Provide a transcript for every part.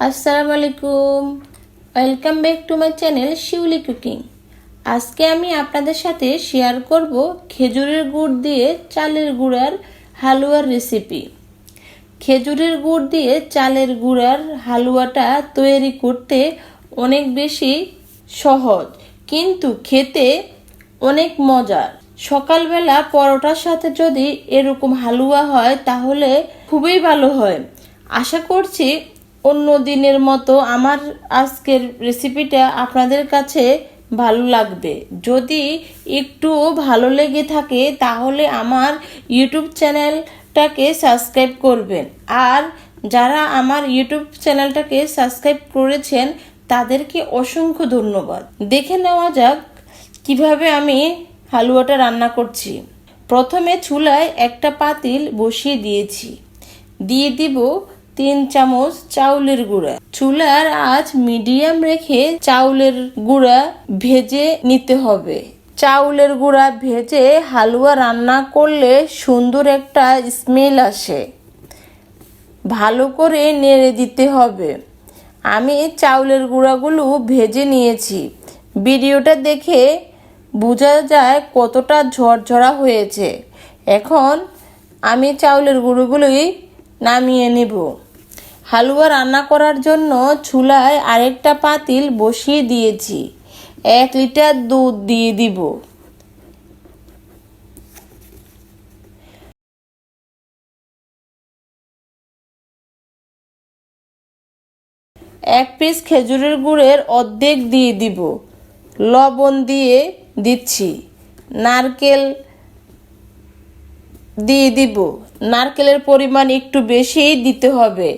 আসসালামু আলাইকুম, welcome back to my channel Shiuli cooking. আজকে আমি আপনাদের সাথে শেয়ার করব খেজুরের গুড় দিয়ে চালের গুঁড়ার হালুয়ার রেসিপি। খেজুরের গুড় দিয়ে চালের গুঁড়ার হালুয়াটা তৈরি করতে অনেক বেশি সহজ, কিন্তু খেতে অনেক মজার। সকালবেলা পরোটার সাথে যদি এরকম হালুয়া হয় তাহলে খুবই ভালো হয়। আশা করছি অন্য দিনের মতো আমার আজকের রেসিপিটা আপনাদের কাছে ভালো লাগবে। যদি একটু ভালো লেগে থাকে তাহলে আমার ইউটিউব চ্যানেলটাকে সাবস্ক্রাইব করবেন, আর যারা আমার ইউটিউব চ্যানেলটাকে সাবস্ক্রাইব করেছেন তাদেরকে অসংখ্য ধন্যবাদ। দেখে নেওয়া যাক কিভাবে আমি হালুয়াটা রান্না করছি। প্রথমে চুলায় একটা পাতিল বসিয়ে দিয়েছি, দিয়ে দিব 3 চামচ চাউলের গুঁড়া। চুলার আঁচ মিডিয়াম রেখে চাউলের গুঁড়া ভেজে নিতে হবে। চাউলের গুঁড়া ভেজে হালুয়া রান্না করলে সুন্দর একটা স্মেল আসে। ভালো করে নেড়ে দিতে হবে। আমি চাউলের গুঁড়াগুলো ভেজে নিয়েছি। ভিডিওটা দেখে বোঝা যায় কতটা ঝরঝরা হয়েছে। এখন আমি চাউলের গুঁড়োগুলোই নামিয়ে নেব। হালুয়া রান্না করার জন্য চুলায় আরেকটা পাতিল বসিয়ে দিয়েছি। 1 লিটার দুধ দিয়ে দিব। এক পিস খেজুরের গুড়ের অর্ধেক দিয়ে দিব। লবণ দিয়ে দিচ্ছি। নারকেল দিয়ে দিব। নারকেলের পরিমাণ একটু বেশিই দিতে হবে।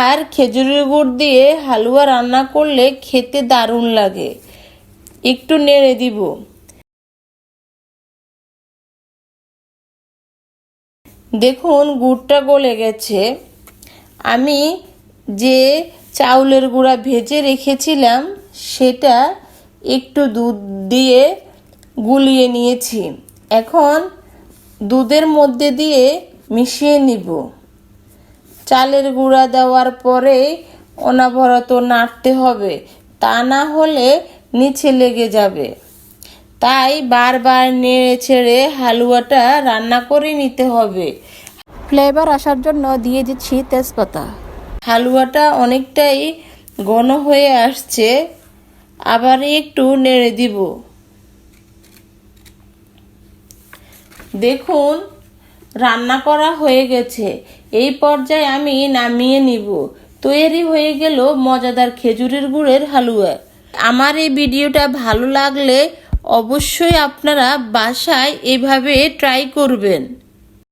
আর খেজুরের গুড় দিয়ে হালুয়া রান্না করলে খেতে দারুণ লাগে। একটু নেড়ে দিব। দেখুন গুড়টা গলে গেছে। আমি যে চাউলের গুঁড়া ভেজে রেখেছিলাম সেটা একটু দুধ দিয়ে গুলিয়ে নিয়েছি। এখন দুধের মধ্যে দিয়ে মিশিয়ে নিব। চালের গুঁড়া দেওয়ার পরে অনবরত নাড়তে হবে, তা না হলে নিচে লেগে যাবে। তাই বারবার নেড়ে ছেড়ে হালুয়াটা রান্না করে নিতে হবে। ফ্লেভার আসার জন্য দিয়ে দিচ্ছি তেজপাতা। হালুয়াটা অনেকটাই ঘন হয়ে আসছে, আবার একটু নেড়ে দিব। দেখুন রান্না করা হয়ে গেছে। এই পর্যায়ে আমি নামিয়ে নিব। তৈরি হয়ে গেল মজাদার খেজুরের গুড়ের হালুয়া। আমার এই ভিডিওটা ভালো লাগলে অবশ্যই আপনারা বাসায় এভাবে ট্রাই করবেন।